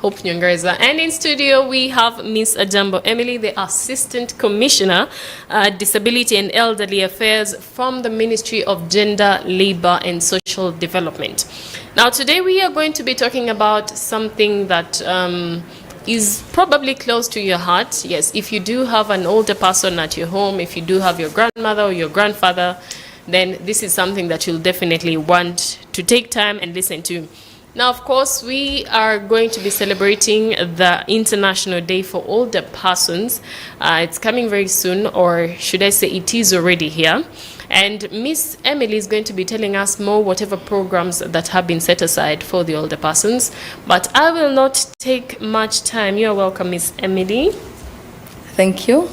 Hope Nyongereza. And in studio, we have Miss Ajiambo Emily, the Assistant Commissioner, Disability and Elderly Affairs from the Ministry of Gender, Labor and Social Development. Now, today we are going to be talking about something that is probably close to your heart. Yes, if you do have an older person at your home, if you do have your grandmother or your grandfather, then this is something that you'll definitely want to take time and listen to. Now, of course, we are going to be celebrating the International Day for Older Persons. It's coming very soon, or should I say it is already here. And Miss Emily is going to be telling us more whatever programs that have been set aside for the older persons. But I will not take much time. You're welcome, Miss Emily. Thank you.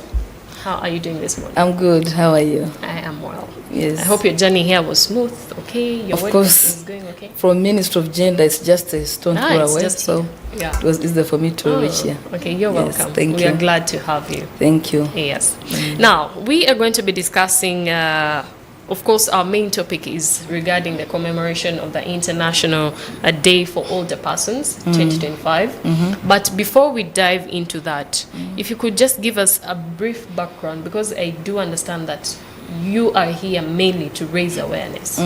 How are you doing this morning? I'm good. How are you? I am well. Yes. I hope your journey here was smooth. Okay. Your of course. Is going okay. From Ministry of Gender, it's just a stone throw away. So yeah. It was easy for me to reach here. Okay, you're welcome. Thank we you. are glad to have you. Thank you. Yes. Now, we are going to be discussing, of course, our main topic is regarding the commemoration of the International Day for Older Persons, 2025. But before we dive into that, if you could just give us a brief background, because I do understand that you are here mainly to raise awareness.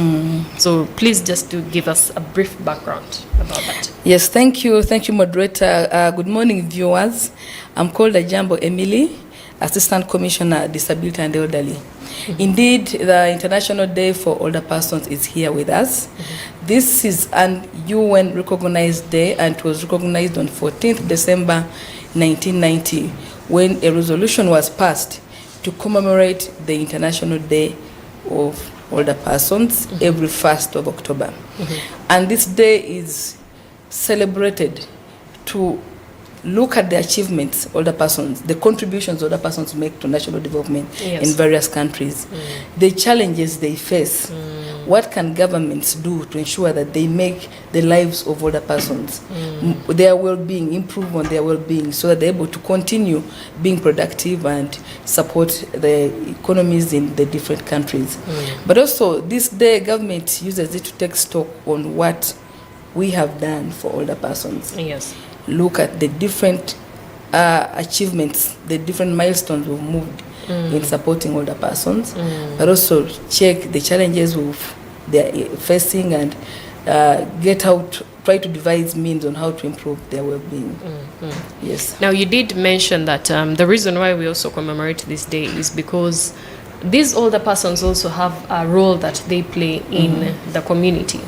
So please just do give us a brief background about that. Yes, thank you. Thank you, moderator. Good morning, viewers. I'm called Ajiambo Emily, Assistant Commissioner, Disability and Elderly. Indeed, the International Day for Older Persons is here with us. This is an UN recognized day, and it was recognized on 14th December 1990 when a resolution was passed to commemorate the International Day of Older Persons every 1st of October. And this day is celebrated to look at the achievements older persons, the contributions older persons make to national development in various countries, the challenges they face, what can governments do to ensure that they make the lives of older persons, their well-being, improve on their well-being so that they're able to continue being productive and support the economies in the different countries. But also this day government uses it to take stock on what we have done for older persons. Yes. Look at the different achievements, the different milestones we've moved in supporting older persons, but also check the challenges they're facing and try to devise means on how to improve their well-being. Yes. Now, you did mention that the reason why we also commemorate this day is because these older persons also have a role that they play in the community.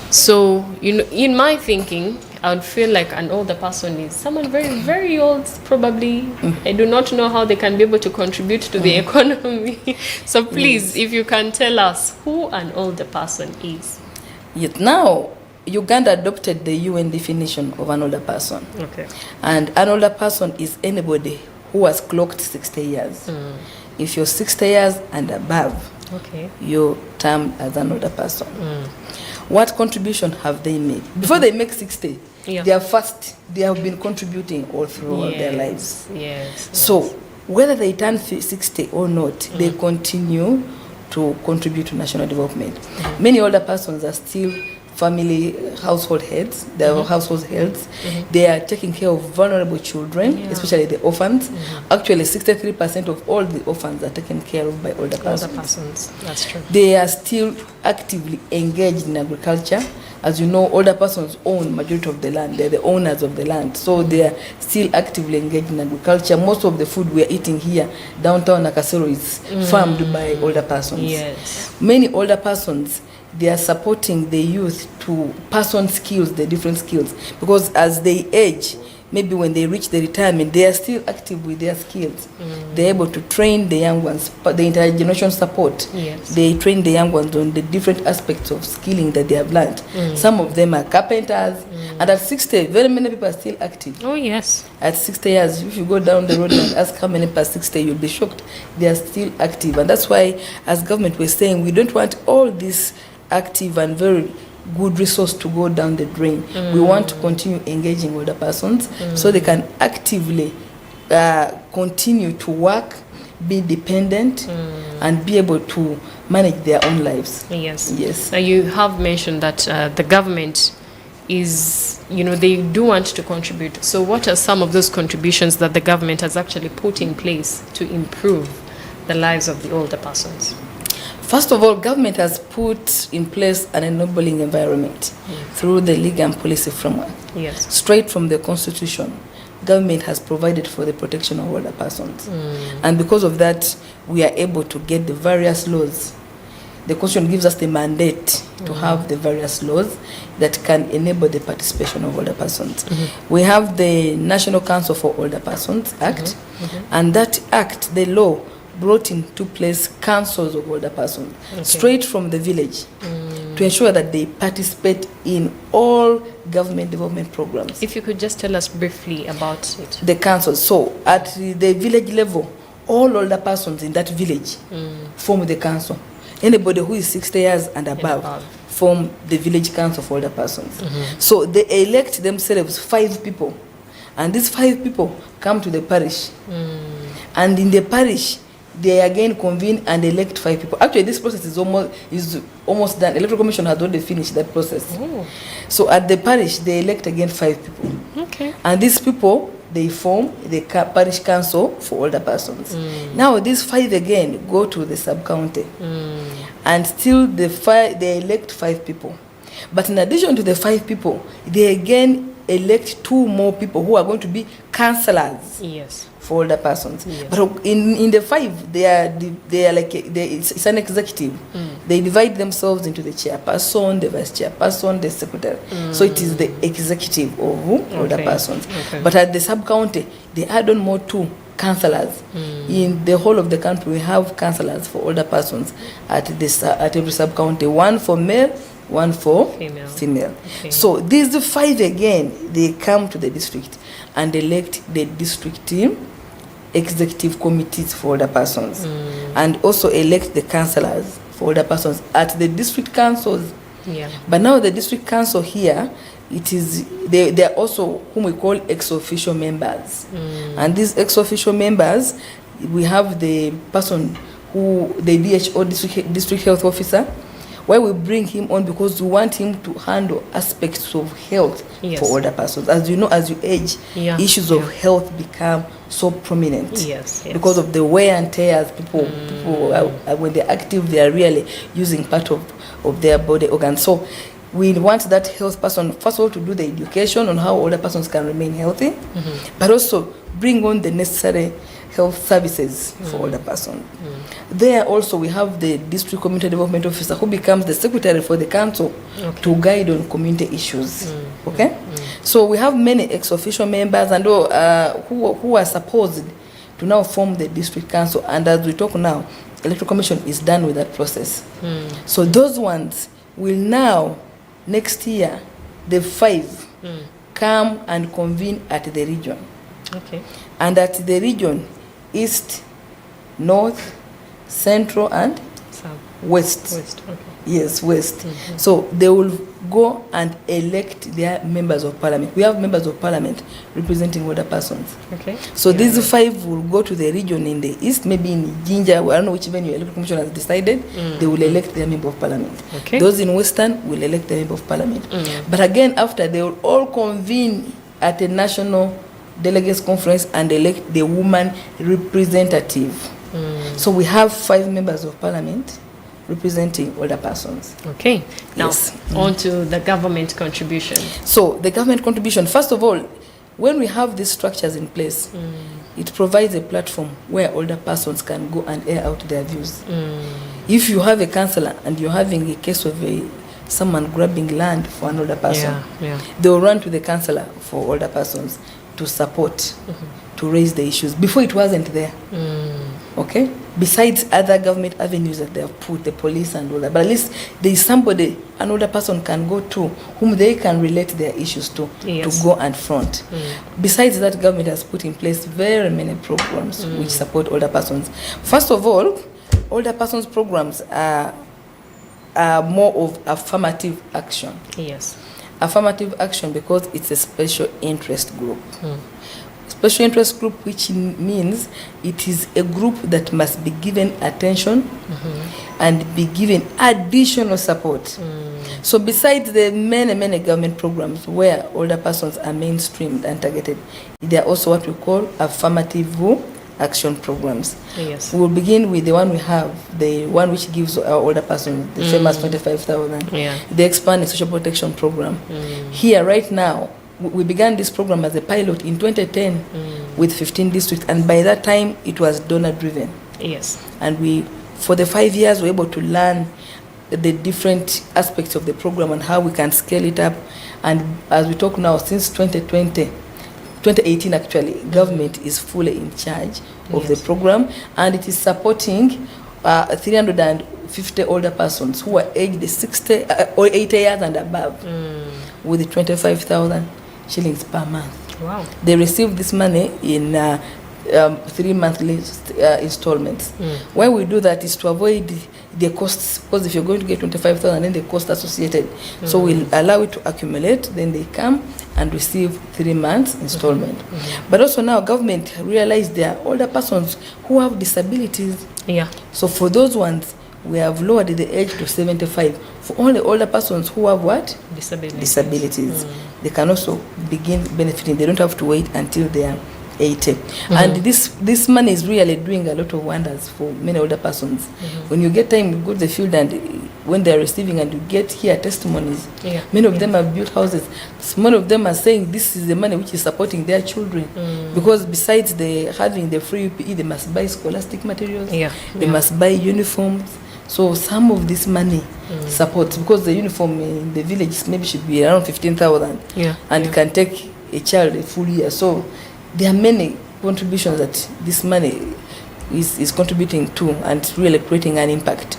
So, you know, in my thinking, I would feel like an older person is someone very, very old, probably. I do not know how they can be able to contribute to the economy. So please, if you can tell us who an older person is. Yet now, Uganda adopted the UN definition of an older person. Okay. And an older person is anybody who has clocked 60 years. If you're 60 years and above, you're termed as an older person. What contribution have they made? Before they make 60, they have been contributing all through their lives. So whether they turn 60 or not, they continue to contribute to national development. Many older persons are still family household heads. They are household heads. They are taking care of vulnerable children, especially the orphans. Actually, 63% of all the orphans are taken care of by older persons. That's true. They are still actively engaged in agriculture. As you know, older persons own majority of the land. They're the owners of the land. So they are still actively engaged in agriculture. Most of the food we are eating here, downtown Nakasero, is farmed by older persons. Yes. Many older persons, they are supporting the youth to pass on skills, the different skills. Because as they age, maybe when they reach the retirement, they are still active with their skills. They're able to train the young ones, the intergenerational support. They train the young ones on the different aspects of skilling that they have learned. Some of them are carpenters. And at 60, very many people are still active. Oh, yes. At 60 years, if you go down the road and ask how many past 60, you'll be shocked. They are still active. And that's why, as government, we're saying we don't want all this active and very good resource to go down the drain. We want to continue engaging older persons so they can actively continue to work, be dependent, and be able to manage their own lives. Yes. Yes. Now, you have mentioned that the government is, they do want to contribute. So what are some of those contributions that the government has actually put in place to improve the lives of the older persons? First of all, government has put in place an enabling environment through the legal and policy framework. Yes. Straight from the Constitution, government has provided for the protection of older persons. And because of that, we are able to get the various laws. The Constitution gives us the mandate to have the various laws that can enable the participation of older persons. We have the National Council for Older Persons Act, and that act, the law, brought into place councils of older persons, straight from the village, to ensure that they participate in all government development programs. If you could just tell us briefly about it. The councils. So at the village level, all older persons in that village form the council. Anybody who is 60 years and above form the village council for older persons. So they elect themselves 5 people, and these 5 people come to the parish, and in the parish they again convene and elect 5 people. Actually, this process is almost done. Electoral Commission has already finished that process. So at the parish they elect again 5 people. And these people, they form the parish council for older persons. Now these 5 again go to the sub-county, and still they elect 5 people. But in addition to the 5 people, they again elect 2 more people who are going to be councillors. Yes. For older persons. But in the 5, they are like it's an executive. They divide themselves into the chairperson, the vice chairperson, the secretary. So it is the executive of older persons. But at the sub-county, they add on more 2 councillors. In the whole of the country, we have councillors for older persons at every sub-county, 1 for male, 1 for female. So these 5 again, they come to the district and elect the district team, executive committees for older persons, and also elect the councillors for older persons at the district councils. But now the district council here, they are also whom we call ex-officio members. And these ex-officio members, we have the person who, the DHO, district health officer, why we bring him on, because we want him to handle aspects of health for older persons. As you know, as you age, issues of health become so prominent because of the wear and tear. People when they're active, they are really using part of their body organs. So we want that health person, first of all, to do the education on how older persons can remain healthy, but also bring on the necessary health services for older persons. There also we have the district community development officer, who becomes the secretary for the council to guide on community issues. So we have many ex-officio members and who are supposed to now form the district council, and as we talk now, electoral commission is done with that process. So those ones will now, next year, the 5 come and convene at the region. And at the region, east, north, central, and west. Yes, west. So they will go and elect their members of parliament. We have members of parliament representing older persons. So these 5 will go to the region in the east, maybe in Ginger, I don't know which venue electoral commission has decided, they will elect their member of parliament. Those in western will elect their member of parliament. But again, after, they will all convene at a national delegates conference and elect the woman representative. So we have 5 members of parliament representing older persons. Now on to the government contribution. So the government contribution, first of all, when we have these structures in place, it provides a platform where older persons can go and air out their views. If you have a councillor and you're having a case of someone grabbing land for an older person, they will run to the councillor for older persons to support, to raise the issues. Before, it wasn't there. Besides other government avenues that they have put, the police and all that, but at least there is somebody, an older person can go to, whom they can relate their issues to go and front. Besides that, government has put in place very many programs which support older persons. First of all, older persons programs are more of affirmative action. Affirmative action because it's a special interest group. Special interest group, which means it is a group that must be given attention and be given additional support. So besides the many government programs where older persons are mainstreamed and targeted, there are also what we call affirmative action programs. Yes. We'll begin with the one we have, the one which gives our older persons the famous 25,000. Yeah. The expanded social protection program. Here right now, we began this program as a pilot in 2010 with 15 districts, and by that time it was donor driven. Yes. And we, for the 5 years, were able to learn the different aspects of the program and how we can scale it up. And as we talk now, since 2018 actually, government is fully in charge of the program, and it is supporting 350 older persons who are aged 60 or 80 years and above with 25,000 shillings per month. Wow. They receive this money in 3 monthly installments. Why we do that is to avoid the costs, because if you're going to get 25,000, then the cost associated. So we'll allow it to accumulate, then they come and receive 3 months installment. But also now government realized there are older persons who have disabilities. Yeah. So for those ones, we have lowered the age to 75. For only older persons who have what? Disabilities. They can also begin benefiting. They don't have to wait until they are 80. And this money is really doing a lot of wonders for many older persons. When you get time, you go to the field, and when they are receiving, and you get here testimonies, many of them have built houses. Many of them are saying this is the money which is supporting their children, because besides having the free UPE, they must buy scholastic materials, they must buy uniforms. So some of this money supports, because the uniform in the village maybe should be around 15,000, and it can take a child a full year. So there are many contributions that this money is contributing to, and really creating an impact.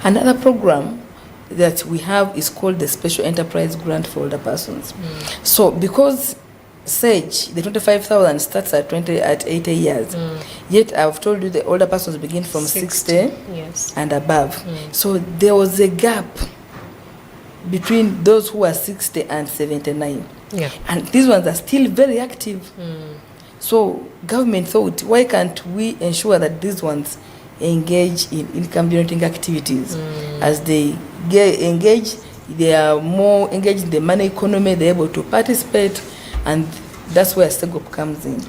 Another program that we have is called the Special Enterprise Grant for Older Persons. So because SAGE, the 25,000 starts at 80 years, yet I've told you the older persons begin from 60 and above. So there was a gap between those who are 60 and 79. And these ones are still very active. So government thought, why can't we ensure that these ones engage in income generating activities? As they get engaged, they are more engaged in the money economy, they're able to participate, and that's where SEGOP comes in.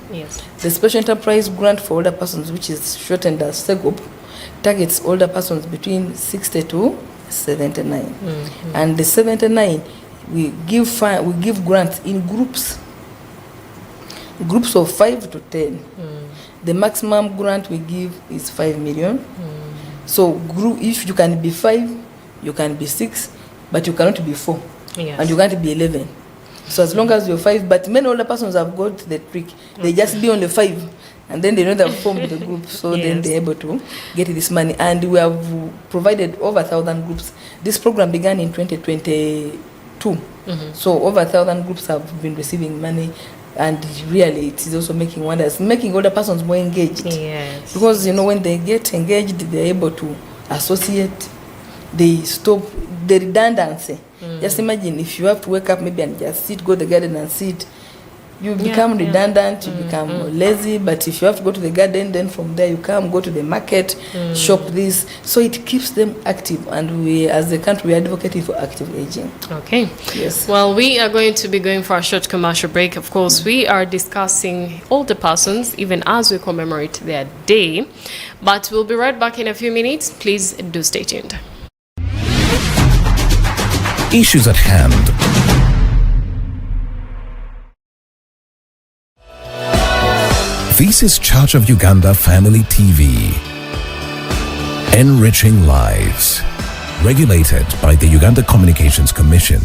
The Special Enterprise Grant for Older Persons, which is shortened as SEGOP, targets older persons between 60 to 79. And the 79, we give grants in groups of 5 to 10. The maximum grant we give is 5 million. So if you can be 5, you can be 6, but you cannot be 4, and you can't be 11. So as long as you're 5, but many older persons have got the trick. They just be only 5, and then they know they've formed the group, so then they're able to get this money. And we have provided over 1,000 groups. This program began in 2022. So over 1,000 groups have been receiving money, and really it is also making wonders, making older persons more engaged. Because when they get engaged, they're able to associate, they stop the redundancy. Just imagine if you have to wake up maybe and just sit, go to the garden and sit, you become redundant, you become lazy. But if you have to go to the garden, then from there you come, go to the market, shop this. So it keeps them active, and we as a country, we are advocating for active aging. Okay. Yes. Well, we are going to be going for a short commercial break. Of course, we are discussing older persons even as we commemorate their day. But we'll be right back in a few minutes. Please do stay tuned. Issues at hand. This is Church of Uganda Family TV. Enriching lives. Regulated by the Uganda Communications Commission.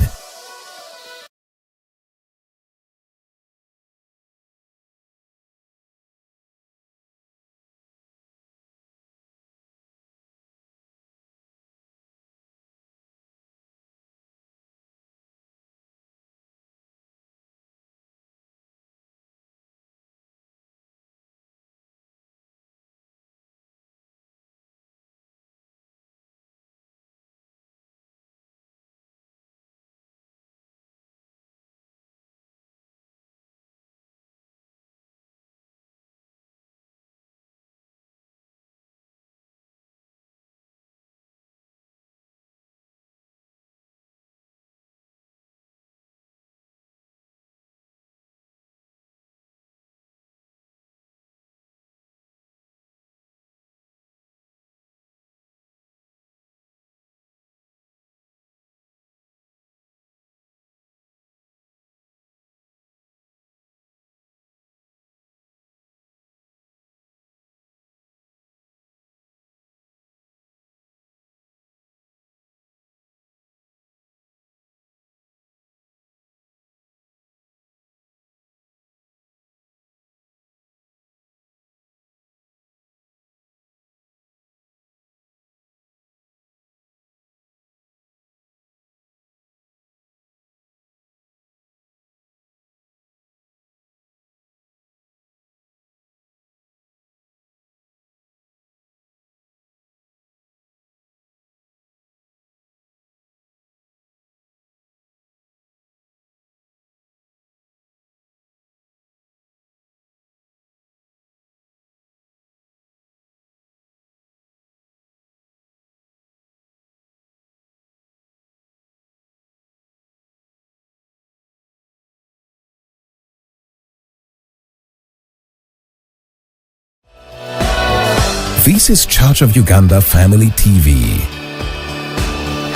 This is Church of Uganda Family TV.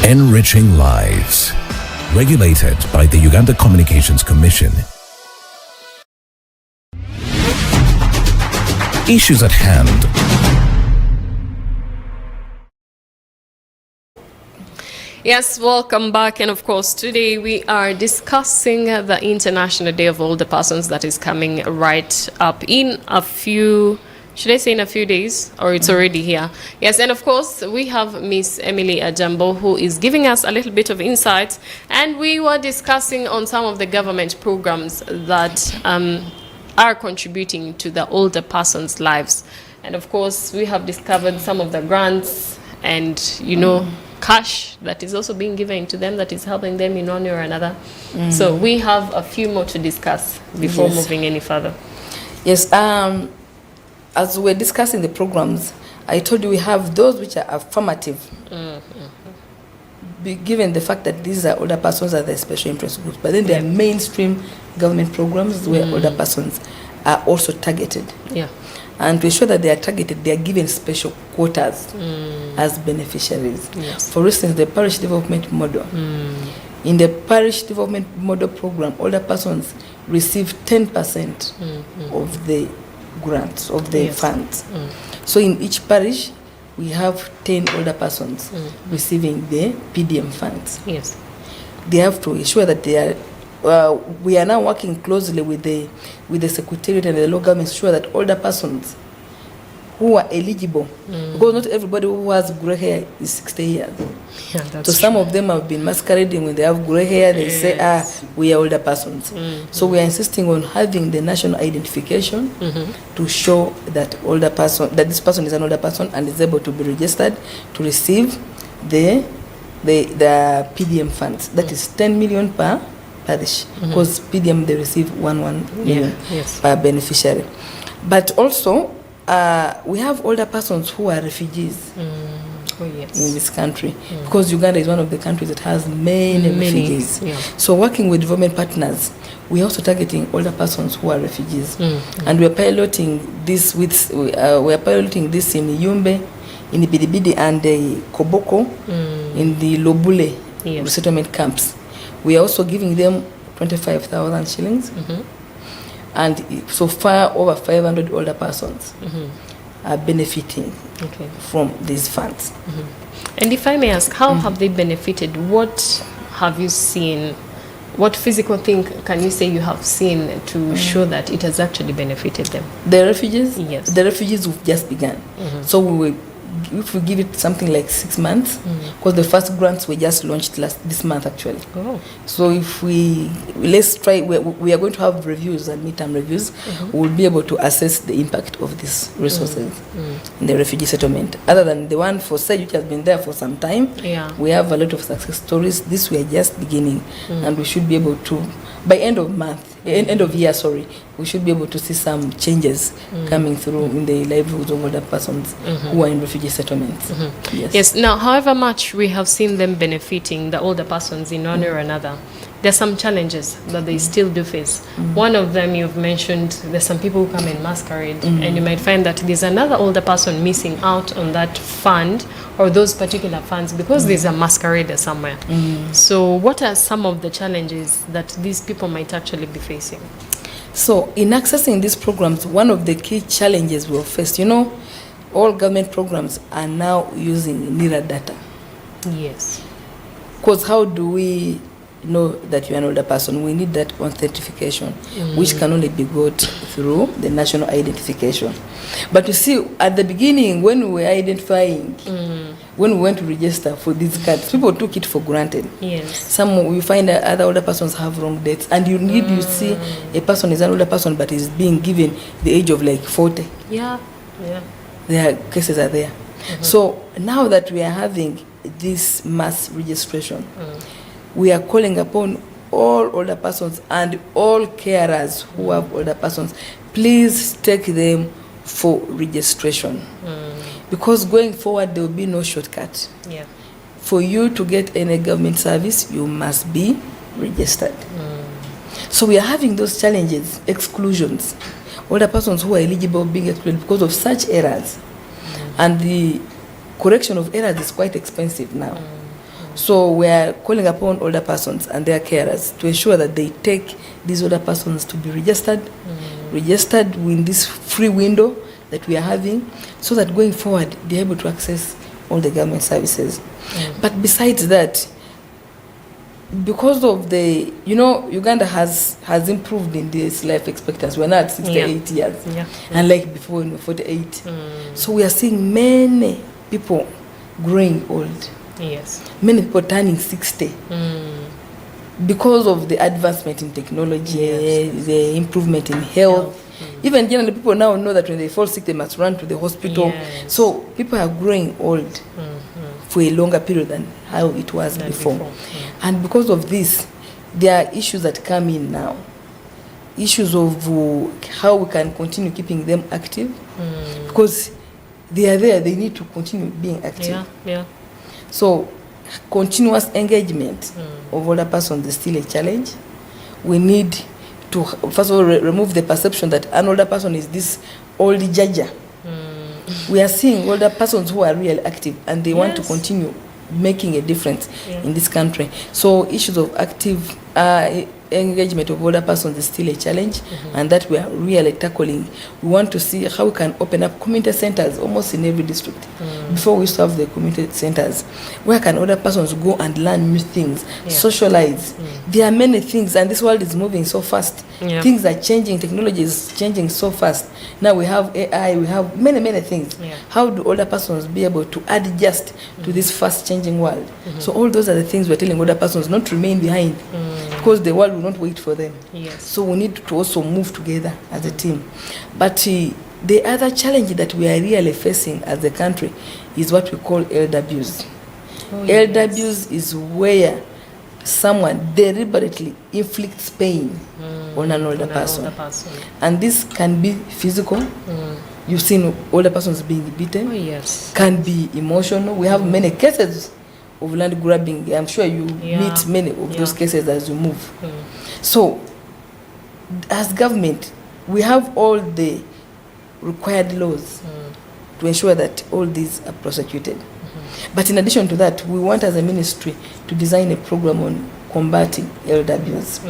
Enriching lives. Regulated by the Uganda Communications Commission. Issues at hand. Yes, welcome back. And of course, today we are discussing the International Day of Older Persons that is coming right up in a few, should I say in a few days, or it's already here? Yes, and of course, we have Miss Emily Ajiambo, who is giving us a little bit of insight. And we were discussing on some of the government programs that are contributing to the older persons' lives. And of course, we have discovered some of the grants and, cash that is also being given to them that is helping them in one way or another. So we have a few more to discuss before moving any further. Yes, as we're discussing the programs, I told you we have those which are affirmative. Given the fact that these are older persons are the special interest groups, but then there are mainstream government programs where older persons are also targeted. Yeah. And to ensure that they are targeted, they are given special quotas as beneficiaries. Yes. For instance, the parish development model. In the parish development model program, older persons receive 10% of the grants, of the funds. So in each parish, we have 10 older persons receiving the PDM funds. Yes. They have to ensure that they are we are now working closely with the Secretariat and the local government to ensure that older persons who are eligible, because not everybody who has grey hair is 60 years. Yeah, that's so some of them have been masquerading when they have grey hair, they say, we are older persons. So we are insisting on having the national identification to show that this person is an older person and is able to be registered to receive the PDM funds. That is 10 million per parish, because PDM they receive 1 million per beneficiary. But also we have older persons who are refugees in this country, because Uganda is one of the countries that has many refugees. So working with development partners, we are also targeting older persons who are refugees, and we are piloting this in Yumbe, in the Bidibidi and the Koboko, in the Lobule resettlement camps. We are also giving them 25,000 shillings. And so far, over 500 older persons are benefiting from these funds. And if I may ask, how have they benefited? What have you seen? What physical thing can you say you have seen to show that it has actually benefited them? The refugees? Yes. The refugees have just begun. So if we give it something like 6 months, because the first grants were just launched this month actually. So if let's try, we are going to have reviews and midterm reviews, we'll be able to assess the impact of these resources in the refugee settlement. Other than the one for SAGE, which has been there for some time, we have a lot of success stories. This we are just beginning, and we should be able to, by end of year, we should be able to see some changes coming through in the livelihoods of older persons who are in refugee settlements. Yes. Now, however much we have seen them benefiting the older persons in one way or another, there are some challenges that they still do face. One of them you've mentioned, there's some people who come in masquerade, and you might find that there's another older person missing out on that fund or those particular funds because there's a masquerader somewhere. So what are some of the challenges that these people might actually be facing? So in accessing these programs, one of the key challenges we'll face, all government programs are now using NIRA data. Yes. Because how do we know that you're an older person? We need that authentication, which can only be got through the national identification. But you see, at the beginning, when we were identifying, when we went to register for these cards, people took it for granted. Yes. We find that other older persons have wrong dates, and you see a person is an older person but is being given the age of like 40. Their cases are there. So now that we are having this mass registration, we are calling upon all older persons and all carers who have older persons, please take them for registration. Because going forward, there will be no shortcut. For you to get any government service, you must be registered. So we are having those challenges, exclusions. Older persons who are eligible being excluded because of such errors. And the correction of errors is quite expensive now. So we are calling upon older persons and their carers to ensure that they take these older persons to be registered in this free window that we are having, so that going forward they're able to access all the government services. But besides that, because of the, Uganda has improved in this life expectancy. We're now at 68 years, and like before we were 48. So we are seeing many people growing old. Yes. Many people turning 60 because of the advancement in technology, the improvement in health. Even generally, people now know that when they fall sick, they must run to the hospital. So people are growing old for a longer period than how it was before. And because of this, there are issues that come in now. Issues of how we can continue keeping them active, because they are there, they need to continue being active. So continuous engagement of older persons is still a challenge. We need to, first of all, remove the perception that an older person is this old judger. We are seeing older persons who are really active, and they want to continue making a difference in this country. So issues of active engagement of older persons is still a challenge, and that we are really tackling. We want to see how we can open up community centers almost in every district. Before we used to have the community centers, where can older persons go and learn new things, socialize. There are many things, and this world is moving so fast. Things are changing, technology is changing so fast. Now we have AI, we have many things. How do older persons be able to adjust to this fast changing world? So all those are the things we're telling older persons not to remain behind, because the world will not wait for them. So we need to also move together as a team. But the other challenge that we are really facing as a country is what we call elder abuse. Elder abuse is where someone deliberately inflicts pain on an older person. And this can be physical. You've seen older persons being beaten. Can be emotional. We have many cases of land grabbing. I'm sure you meet many of those cases as you move. So, as government, we have all the required laws to ensure that all these are prosecuted. But in addition to that, we want as a ministry to design a program on combating elder abuse.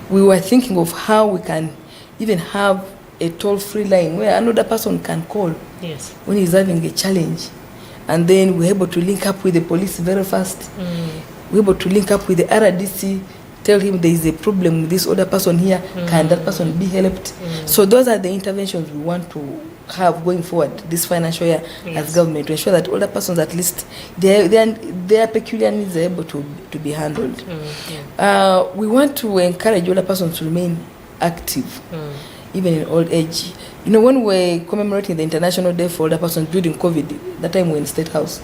We were thinking of how we can even have a toll-free line where another person can call when he's having a challenge. And then we're able to link up with the police very fast. We're able to link up with the RDC, tell him there is a problem with this older person here. Can that person be helped? So those are the interventions we want to have going forward this financial year as government, to ensure that older persons, at least their peculiar needs are able to be handled. We want to encourage older persons to remain active, even in old age. When we're commemorating the International Day for Older Persons during COVID, that time we were in State House.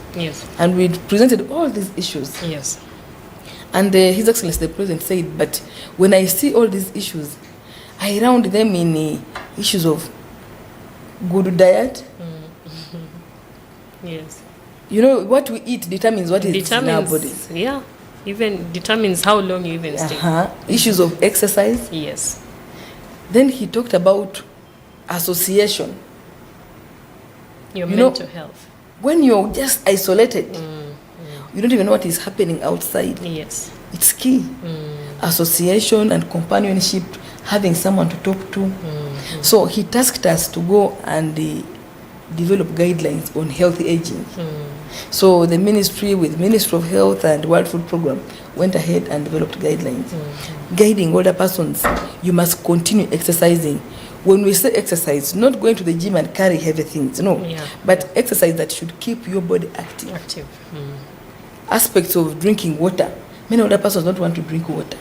And we presented all these issues. And His Excellency the President said, but when I see all these issues, I round them in issues of good diet. What we eat determines what is in our bodies. Even determines how long you even stay. Issues of exercise. Then he talked about association. Your mental health. When you're just isolated, you don't even know what is happening outside. It's key. Association and companionship, having someone to talk to. So he tasked us to go and develop guidelines on healthy aging. So the ministry, with Ministry of Health and World Food Program, went ahead and developed guidelines guiding older persons. You must continue exercising. When we say exercise, not going to the gym and carry heavy things, but exercise that should keep your body active. Aspects of drinking water. Many older persons don't want to drink water.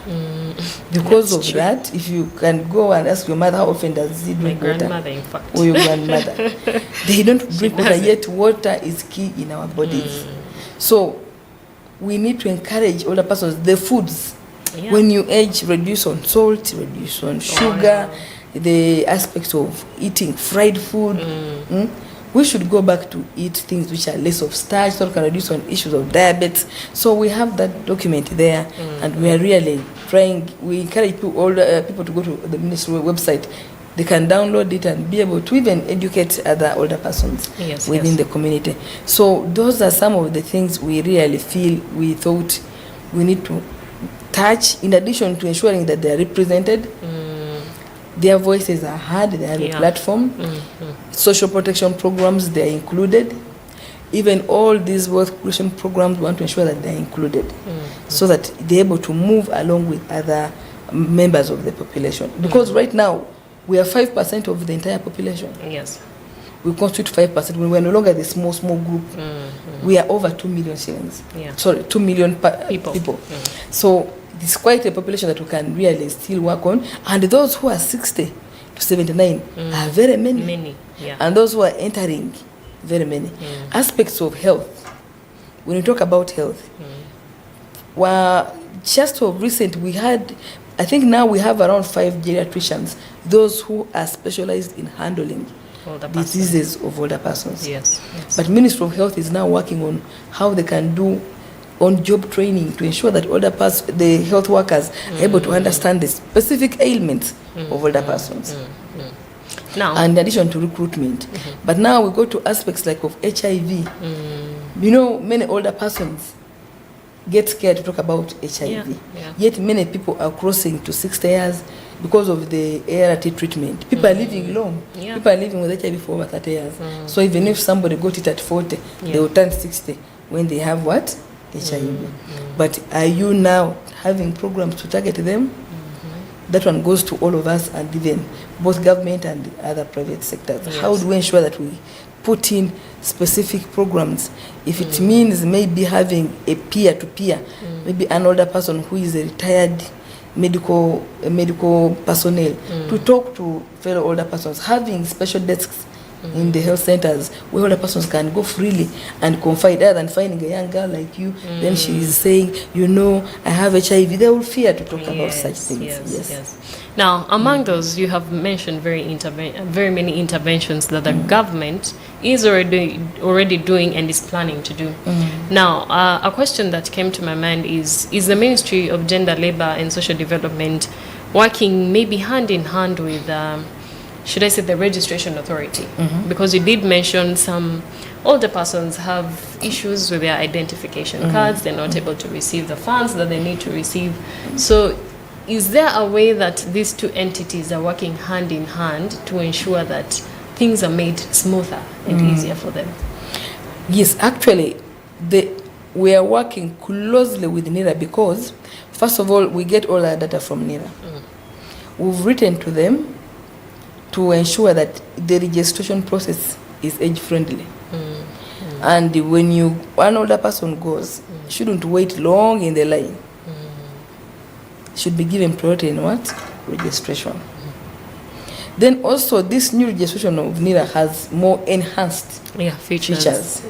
Because of that, if you can go and ask your mother how often does he drink water. My grandmother, in fact. Or your grandmother. They don't drink water, yet water is key in our bodies. So we need to encourage older persons, the foods. When you age, reduce on salt, reduce on sugar, the aspects of eating fried food. We should go back to eat things which are less of starch, so we can reduce on issues of diabetes. So we have that document there, and we are really trying. We encourage people to go to the ministry website, they can download it and be able to even educate other older persons within the community. So those are some of the things we really feel we thought we need to touch, in addition to ensuring that they are represented. Their voices are heard, they have a platform. Social protection programs, they are included. Even all these wealth creation programs, we want to ensure that they are included, so that they're able to move along with other members of the population. Because right now, we are 5% of the entire population. Yes. We constitute 5%. When we are no longer the small group, we are over 2 million shillings. Sorry, 2 million people. So it's quite a population that we can really still work on. And those who are 60 to 79 are very many. And those who are entering, very many. Aspects of health. When we talk about health, well, just of recent, we had, I think now we have around 5 geriatricians, those who are specialized in handling diseases of older persons. Yes. But Ministry of Health is now working on how they can do on-job training to ensure that the health workers are able to understand the specific ailments of older persons. Now, and in addition to recruitment. But now we go to aspects like of HIV. You know, many older persons get scared to talk about HIV. Yet many people are crossing to 60 years because of the ART treatment. People are living long. People are living with HIV for over 30 years. So even if somebody got it at 40, they will turn 60 when they have what? HIV. But are you now having programs to target them? That one goes to all of us, and even both government and other private sectors. How do we ensure that we put in specific programs? If it means maybe having a peer-to-peer, maybe an older person who is a retired medical personnel to talk to fellow older persons, having special desks in the health centers where older persons can go freely and confide, rather than finding a young girl like you, then she is saying, you know, I have HIV. They will fear to talk about such things. Yes. Now, among those, you have mentioned very many interventions that the government is already doing and is planning to do. Now, a question that came to my mind is the Ministry of Gender, Labor and Social Development working maybe hand in hand with should I say the registration authority? Because you did mention some older persons have issues with their identification cards. They're not able to receive the funds that they need to receive. So is there a way that these two entities are working hand in hand to ensure that things are made smoother and easier for them? Yes, actually, we are working closely with NIRA because, first of all, we get all our data from NIRA. We've written to them to ensure that the registration process is age-friendly. And when one older person goes, shouldn't wait long in the line. Should be given priority in what? Registration. Then also, this new registration of NIRA has more enhanced features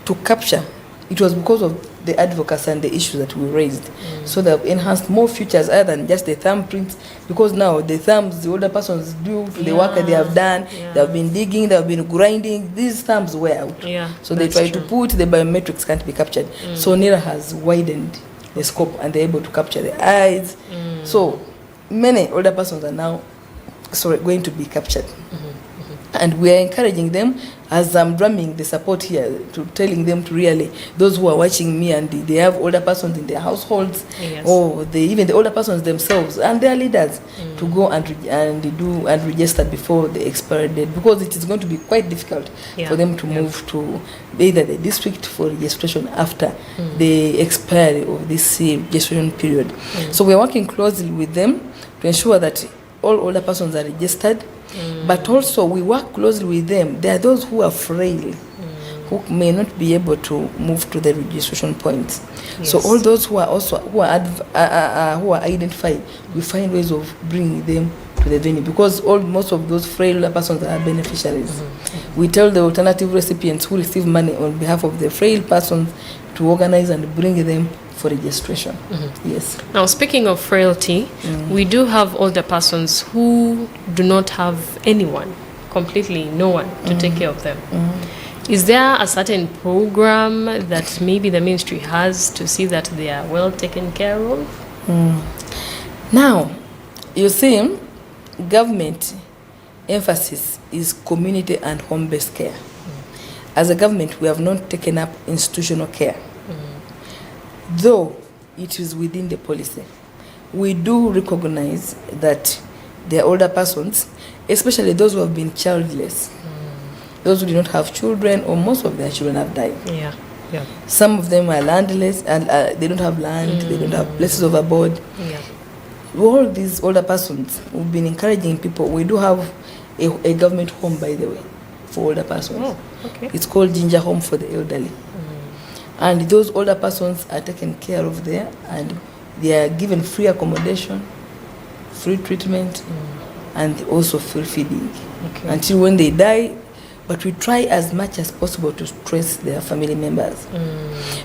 to capture. It was because of the advocacy and the issues that we raised. So they've enhanced more features other than just the thumbprints, because now the thumbs the older persons do, the work that they have done, they have been digging, they have been grinding, these thumbs were out. So they try to put the biometrics can't be captured. So NIRA has widened the scope and they're able to capture the eyes. So many older persons are now going to be captured. And we are encouraging them, as I'm drumming the support here, to telling them to really, those who are watching me and they have older persons in their households, or even the older persons themselves and their leaders, to go and register before the expiry date, because it is going to be quite difficult for them to move to either the district for registration after the expiry of this registration period. So we are working closely with them to ensure that all older persons are registered. But also we work closely with them. There are those who are frail, who may not be able to move to the registration points. So all those who are identified, we find ways of bringing them to the venue, because most of those frail persons are beneficiaries. We tell the alternative recipients who receive money on behalf of the frail persons to organize and bring them for registration. Yes. Now, speaking of frailty, we do have older persons who do not have anyone, completely no one to take care of them. Is there a certain program that maybe the ministry has to see that they are well taken care of? Now, you see, government emphasis is community and home-based care. As a government, we have not taken up institutional care. Though it is within the policy, we do recognize that there are older persons, especially those who have been childless, those who do not have children, or most of their children have died. Yeah. Yeah. Some of them are landless, and they don't have land, they don't have places of abode. Yeah. All these older persons, we've been encouraging people. We do have a government home, by the way, for older persons. Oh, okay. It's called Ginger Home for the Elderly. And those older persons are taken care of there, and they are given free accommodation, free treatment, and also free feeding until when they die. But we try as much as possible to stress their family members,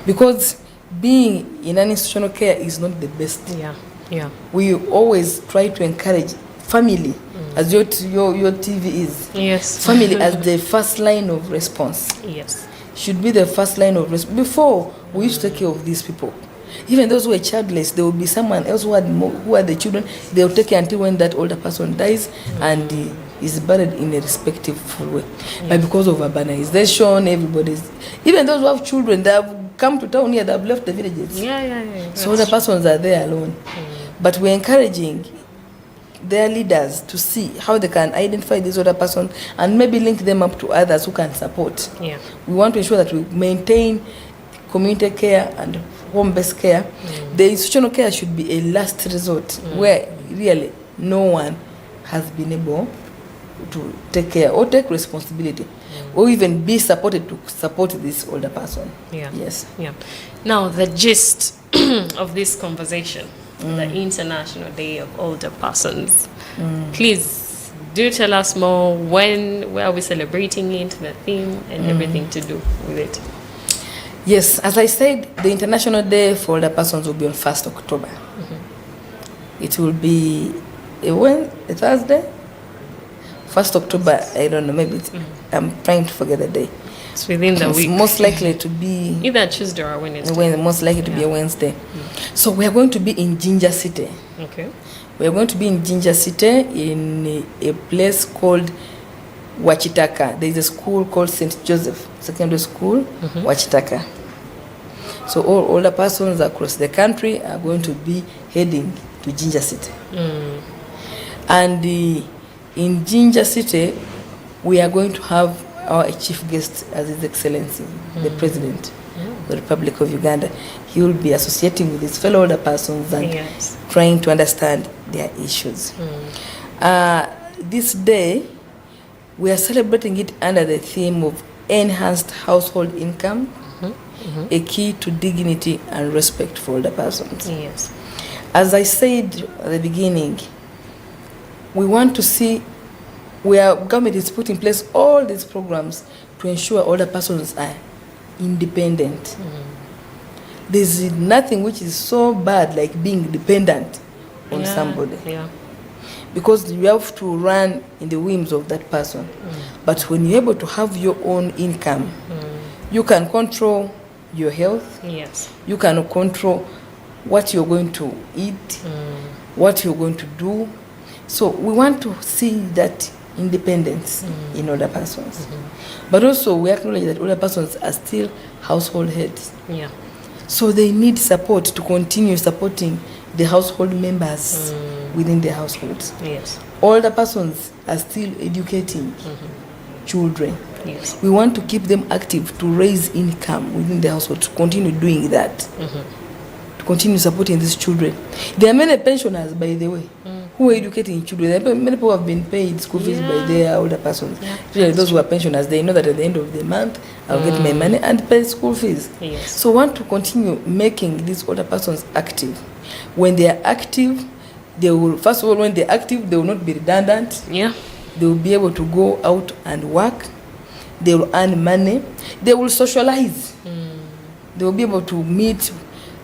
because being in an institutional care is not the best. Yeah. Yeah. We always try to encourage family, as your TV is. Yes. Family as the first line of response. Yes. Should be the first line of response. Before, we used to take care of these people. Even those who are childless, there will be someone else who had the children. They will take care until when that older person dies and is buried in a respectful way. But because of urbanization, even those who have children, they have come to town here, they have left the villages. Yeah. So the persons are there alone. But we're encouraging their leaders to see how they can identify these other persons and maybe link them up to others who can support. Yeah. We want to ensure that we maintain community care and home-based care. The institutional care should be a last resort where really no one has been able to take care or take responsibility or even be supported to support this older person. Yeah. Yes. Yeah. Now, the gist of this conversation, the International Day of Older Persons. Please do tell us more. Where are we celebrating it, the theme, and everything to do with it? Yes, as I said, the International Day for Older Persons will be on 1st October. It will be a Thursday? 1st October, I don't know, maybe I'm trying to forget the day. It's within the week. Most likely to be either Tuesday or Wednesday. Most likely to be a Wednesday. So we are going to be in Ginger City. Okay. We are going to be in Ginger City in a place called Wachitaka. There is a school called St. Joseph Secondary School, Wachitaka. So all older persons across the country are going to be heading to Ginger City. And in Ginger City, we are going to have our chief guest as His Excellency, the President of the Republic of Uganda. He will be associating with his fellow older persons and trying to understand their issues. This day, we are celebrating it under the theme of enhanced household income, a key to dignity and respect for older persons. Yes. As I said at the beginning, we want to see where government is putting in place all these programs to ensure older persons are independent. There's nothing which is so bad like being dependent on somebody. Yeah. Because you have to run in the whims of that person. But when you're able to have your own income, you can control your health. Yes. You can control what you're going to eat, what you're going to do. So we want to see that independence in older persons. But also we acknowledge that older persons are still household heads. Yeah. So they need support to continue supporting the household members within their households. Yes. Older persons are still educating children. Yes. We want to keep them active to raise income within the household, to continue doing that, to continue supporting these children. There are many pensioners, by the way, who are educating children. There are many people who have been paid school fees by their older persons. Especially those who are pensioners, they know that at the end of the month, I'll get my money and pay school fees. Yes. So we want to continue making these older persons active. When they are active, they will, first of all, when they're active, they will not be redundant. Yeah. They will be able to go out and work. They will earn money. They will socialize. They will be able to meet,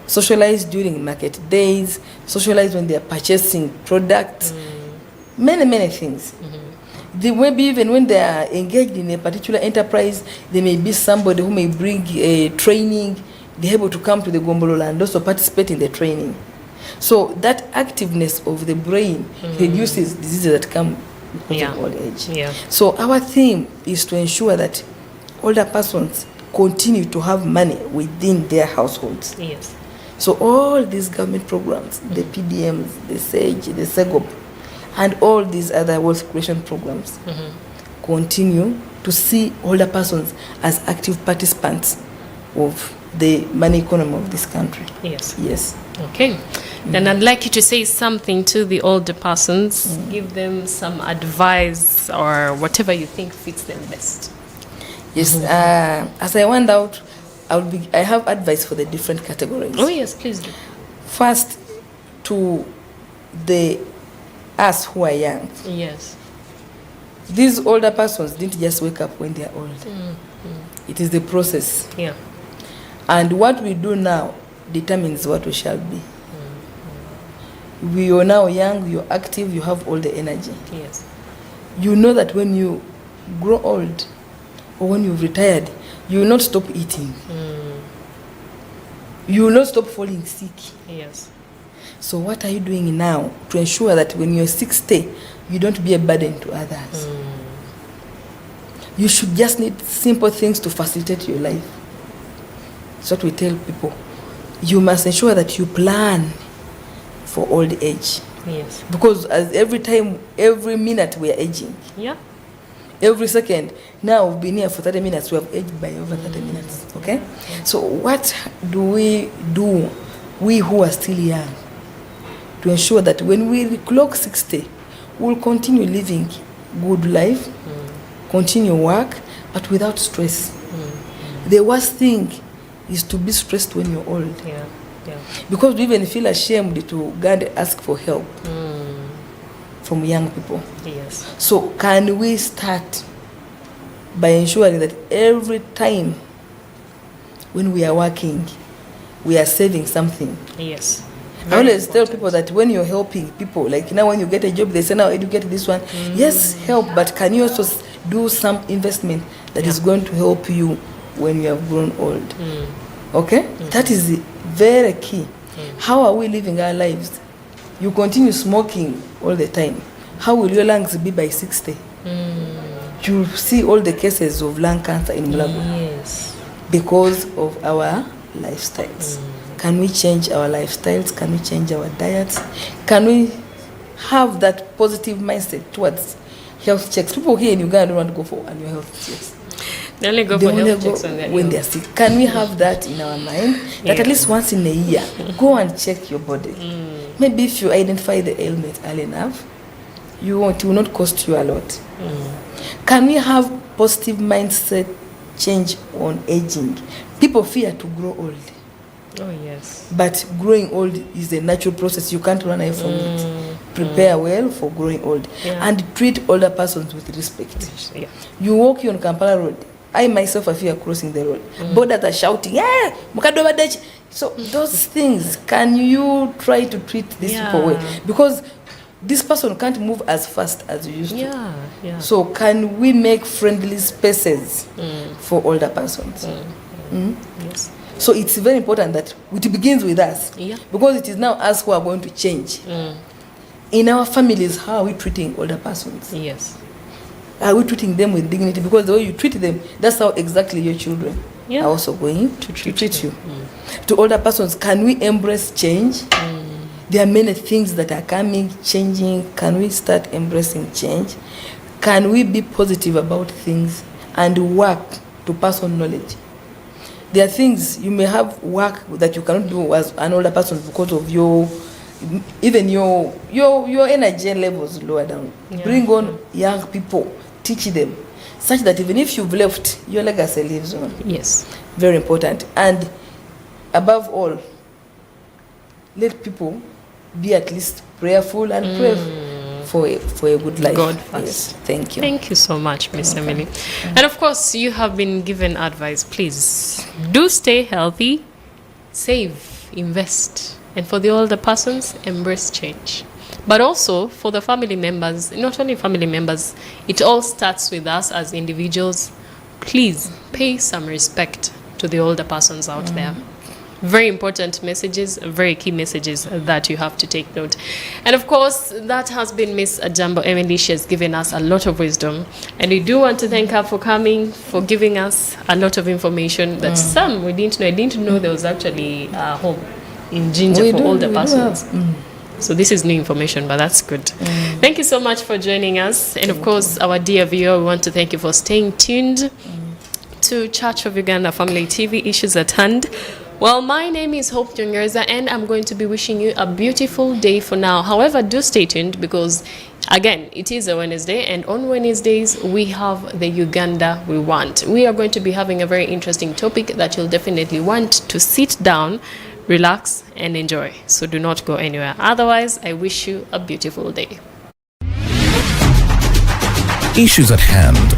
socialize during market days, socialize when they are purchasing products, many things. They maybe even when they are engaged in a particular enterprise, there may be somebody who may bring a training. They're able to come to the Gombolola and also participate in the training. So that activeness of the brain reduces diseases that come because of old age. Yeah. So our theme is to ensure that older persons continue to have money within their households. Yes. So all these government programs, the PDMs, the SAGE, the SEGOP, and all these other wealth creation programs continue to see older persons as active participants of the money economy of this country. Yes. Yes. Okay. Then I'd like you to say something to the older persons. Give them some advice or whatever you think fits them best. Yes. As I went out, I have advice for the different categories. Oh yes, please do. First, to us who are young. Yes. These older persons didn't just wake up when they are old. It is the process. Yeah. And what we do now determines what we shall be. We are now young, you're active, you have all the energy. Yes. You know that when you grow old or when you've retired, you will not stop eating. You will not stop falling sick. Yes. So what are you doing now to ensure that when you're 60, you don't be a burden to others? You should just need simple things to facilitate your life. That's what we tell people. You must ensure that you plan for old age. Yes. Because as every time, every minute we are aging. Yeah. Every second. Now we've been here for 30 minutes. We have aged by over 30 minutes. Okay? So what do, we who are still young, to ensure that when we clock 60, we'll continue living good life, continue work, but without stress. The worst thing is to be stressed when you're old. Yeah. Yeah. Because we even feel ashamed to go and ask for help from young people. Yes. So can we start by ensuring that every time when we are working, we are saving something? Yes. I always tell people that when you're helping people, like now when you get a job, they say now educate this one. Yes, help, but can you also do some investment that is going to help you when you have grown old? Okay? That is very key. How are we living our lives? You continue smoking all the time. How will your lungs be by 60? You see all the cases of lung cancer in Mulago. Yes. Because of our lifestyles. Can we change our lifestyles? Can we change our diets? Can we have that positive mindset towards health checks? People here in Uganda don't want to go for annual health checks. They only go for health checks when they're sick. Can we have that in our mind? That at least once in a year, go and check your body. Maybe if you identify the ailment early enough, it will not cost you a lot. Can we have positive mindset change on aging? People fear to grow old. Oh yes. But growing old is a natural process. You can't run away from it. Prepare well for growing old. And treat older persons with respect. Yeah. You walk on Kampala Road. I myself, I fear crossing the road. Borders are shouting, yeah, Mukadova. So those things, can you try to treat these people well? Because this person can't move as fast as you used to. Yeah. So can we make friendly spaces for older persons? Yes. So it's very important that it begins with us. Yeah. Because it is now us who are going to change. In our families, how are we treating older persons? Yes. Are we treating them with dignity? Because the way you treat them, that's how exactly your children are also going to treat you. To older persons, can we embrace change? There are many things that are coming, changing. Can we start embracing change? Can we be positive about things and work to pass on knowledge? There are things you may have work that you cannot do as an older person because of your energy levels lower down. Bring on young people, teach them, such that even if you've left, your legacy lives on. Yes. Very important. And above all, let people be at least prayerful and pray for a good life. God first. Yes. Thank you. Thank you so much, Miss Emily. And of course, you have been given advice. Please do stay healthy, save, invest. And for the older persons, embrace change. But also for the family members, not only family members, it all starts with us as individuals. Please pay some respect to the older persons out there. Very important messages, very key messages that you have to take note. And of course, that has been Miss Ajiambo Emily. She has given us a lot of wisdom. And we do want to thank her for coming, for giving us a lot of information that some we didn't know. I didn't know there was actually a home in Ginger for older persons. So this is new information, but that's good. Thank you so much for joining us. And of course, our dear viewer, we want to thank you for staying tuned to Church of Uganda Family TV, Issues at Hand. Well, my name is Hope Nyongereza, and I'm going to be wishing you a beautiful day for now. However, do stay tuned because, again, it is a Wednesday, and on Wednesdays, we have the Uganda we want. We are going to be having a very interesting topic that you'll definitely want to sit down, relax, and enjoy. So do not go anywhere. Otherwise, I wish you a beautiful day. Issues at Hand